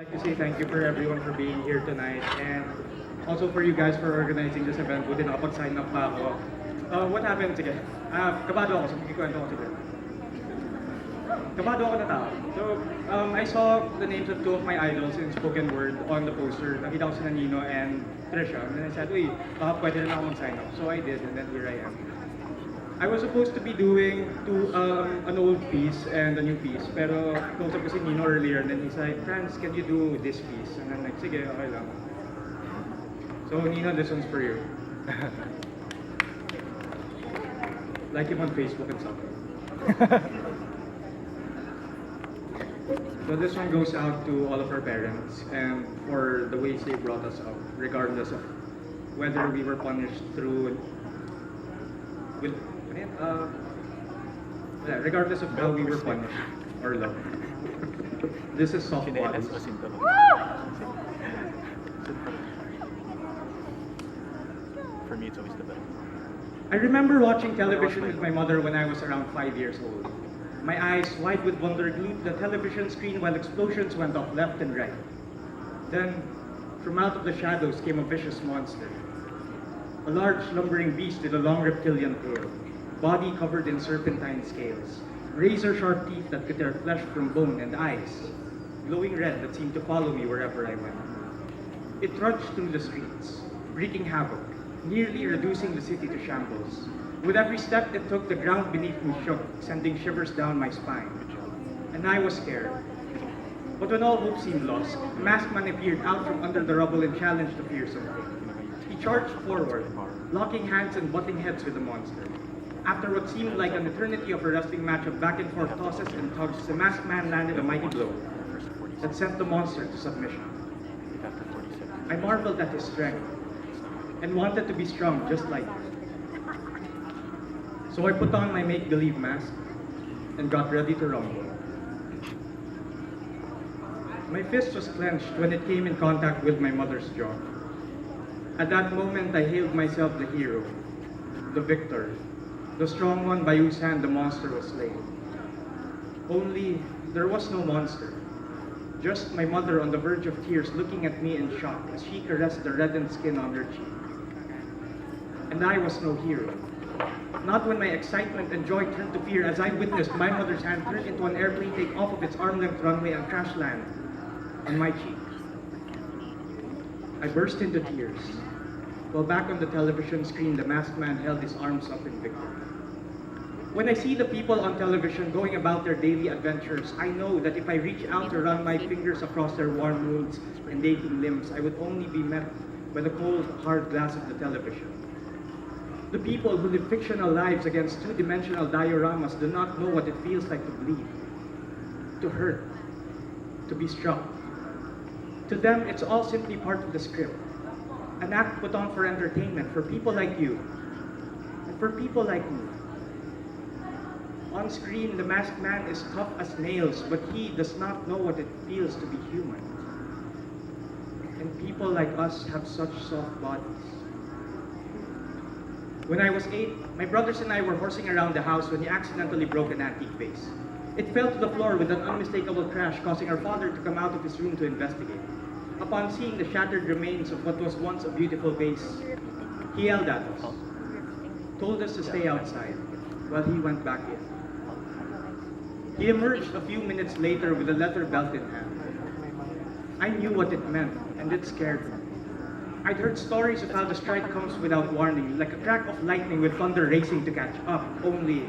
like to say thank you for everyone for being here tonight and also for you guys for organizing this event. Buti nakapag-sign up pa ako. What happened? Sige. Kabado ako, so magkikwento ko sige. Kabado ako na tao. So, I saw the names of two of my idols in spoken word on the poster. Nakita ko si Nino and Trisha. And then I said, uy, baka pwede rin ako mag-sign up. So I did, and then here I am. I was supposed to be doing an old piece and a new piece, pero close up kasi Nino earlier, and then he's like, Franz, can you do this piece? And I'm like, sige, okay lang. So Nino, this one's for you. Like him on Facebook and stuff. So this one goes out to all of our parents and for the ways they brought us up, regardless of whether we were punished through with regardless of how we were punished or loved. This is soft bodies. For me, it's always the best. I remember watching television with my mother when I was around 5 years old. My eyes wide with wonder glued to the television screen while explosions went off left and right. Then, from out of the shadows came a vicious monster. A large lumbering beast with a long reptilian tail, body covered in serpentine scales, razor-sharp teeth that could tear flesh from bone, and eyes, glowing red that seemed to follow me wherever I went. It trudged through the streets, wreaking havoc, nearly reducing the city to shambles. With every step it took, the ground beneath me shook, sending shivers down my spine. And I was scared. But when all hope seemed lost, a masked man appeared out from under the rubble and challenged the fearsome thing. He charged forward, locking hands and butting heads with the monster. After what seemed like an eternity of a wrestling match of back and forth tosses and tugs, the masked man landed a mighty blow that sent the monster to submission. I marveled at his strength and wanted to be strong just like him. So I put on my make-believe mask and got ready to rumble. My fist was clenched when it came in contact with my mother's jaw. At that moment, I hailed myself the hero, the victor, the strong one by whose hand the monster was slain. Only, there was no monster. Just my mother on the verge of tears looking at me in shock as she caressed the reddened skin on her cheek. And I was no hero. Not when my excitement and joy turned to fear as I witnessed my mother's hand turn into an airplane take off of its arm-length runway and crash land on my cheek. I burst into tears, while back on the television screen the masked man held his arms up in victory. When I see the people on television going about their daily adventures, I know that if I reach out to run my fingers across their warm wounds and aching limbs, I would only be met by the cold, hard glass of the television. The people who live fictional lives against two-dimensional dioramas do not know what it feels like to bleed, to hurt, to be struck. To them, it's all simply part of the script, an act put on for entertainment for people like you, and for people like me. On screen, the masked man is tough as nails, but he does not know what it feels to be human. And people like us have such soft bodies. When I was 8, my brothers and I were horsing around the house when he accidentally broke an antique vase. It fell to the floor with an unmistakable crash, causing our father to come out of his room to investigate. Upon seeing the shattered remains of what was once a beautiful vase, he yelled at us, told us to stay outside, while he went back in. He emerged a few minutes later with a leather belt in hand. I knew what it meant, and it scared me. I'd heard stories of how the strike comes without warning, like a crack of lightning with thunder racing to catch up, only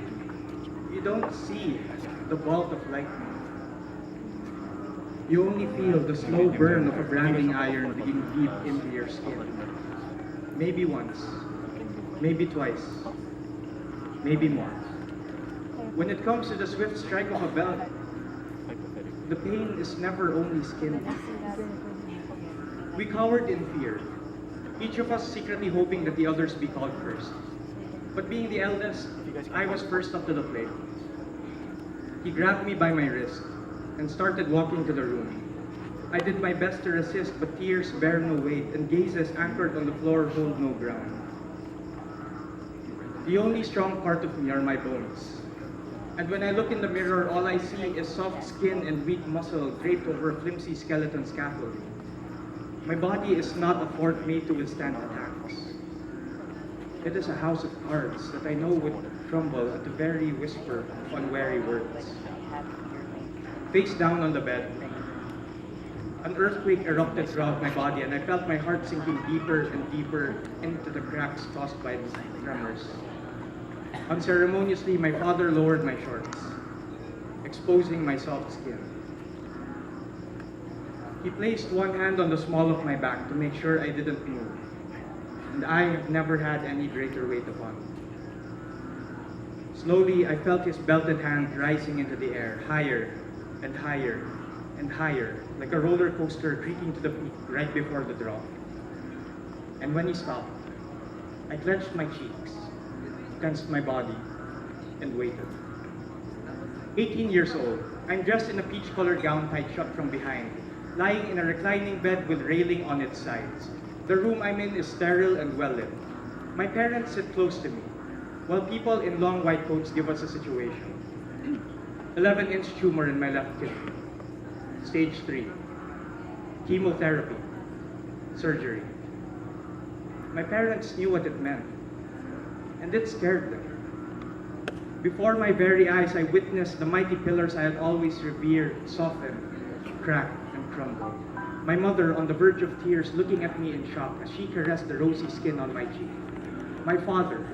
you don't see the bolt of lightning. You only feel the slow burn of a branding iron digging deep into your skin. Maybe once, maybe twice, maybe more. When it comes to the swift strike of a belt, the pain is never only skin deep. We cowered in fear, each of us secretly hoping that the others be called first. But being the eldest, I was first up to the plate. He grabbed me by my wrist and started walking to the room. I did my best to resist, but tears bear no weight, and gazes anchored on the floor hold no ground. The only strong part of me are my bones. And when I look in the mirror, all I see is soft skin and weak muscle draped over a flimsy skeleton scaffolding. My body is not a fort made to withstand attacks. It is a house of cards that I know would crumble at the very whisper of unwary words. Face down on the bed, an earthquake erupted throughout my body, and I felt my heart sinking deeper and deeper into the cracks caused by the tremors. Unceremoniously, my father lowered my shorts, exposing my soft skin. He placed one hand on the small of my back to make sure I didn't move, and I have never had any greater weight upon me. Slowly, I felt his belted hand rising into the air, higher and higher and higher, like a roller coaster creaking to the peak right before the drop. And when he stopped, I clenched my cheeks, tensed my body, and waited. 18 years old, I'm dressed in a peach-colored gown tied shut from behind, lying in a reclining bed with railing on its sides. The room I'm in is sterile and well-lit. My parents sit close to me, while people in long white coats give us a situation. 11-inch tumor in my left kidney. Stage 3. Chemotherapy. Surgery. My parents knew what it meant, and it scared them. Before my very eyes, I witnessed the mighty pillars I had always revered soften, crack, and crumble. My mother, on the verge of tears, looking at me in shock as she caressed the rosy skin on my cheek. My father,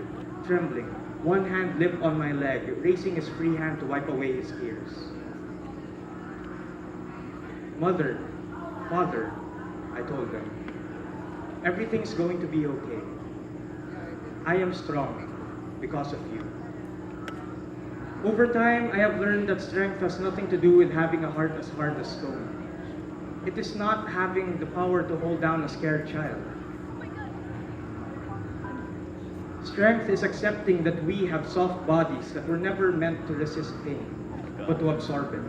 trembling, one hand limp on my leg, raising his free hand to wipe away his tears. Mother, father, I told them, everything's going to be okay. I am strong because of you. Over time, I have learned that strength has nothing to do with having a heart as hard as stone. It is not having the power to hold down a scared child. Strength is accepting that we have soft bodies that were never meant to resist pain, but to absorb it.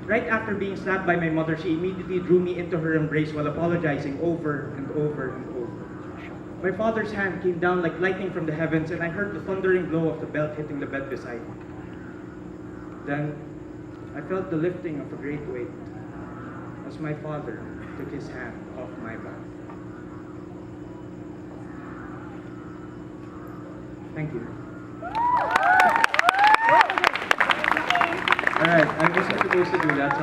Right after being slapped by my mother, she immediately drew me into her embrace while apologizing over and over and over. My father's hand came down like lightning from the heavens, and I heard the thundering blow of the belt hitting the bed beside me. Then, I felt the lifting of a great weight as my father took his hand off my back. Thank you. All right, I wasn't supposed to do that.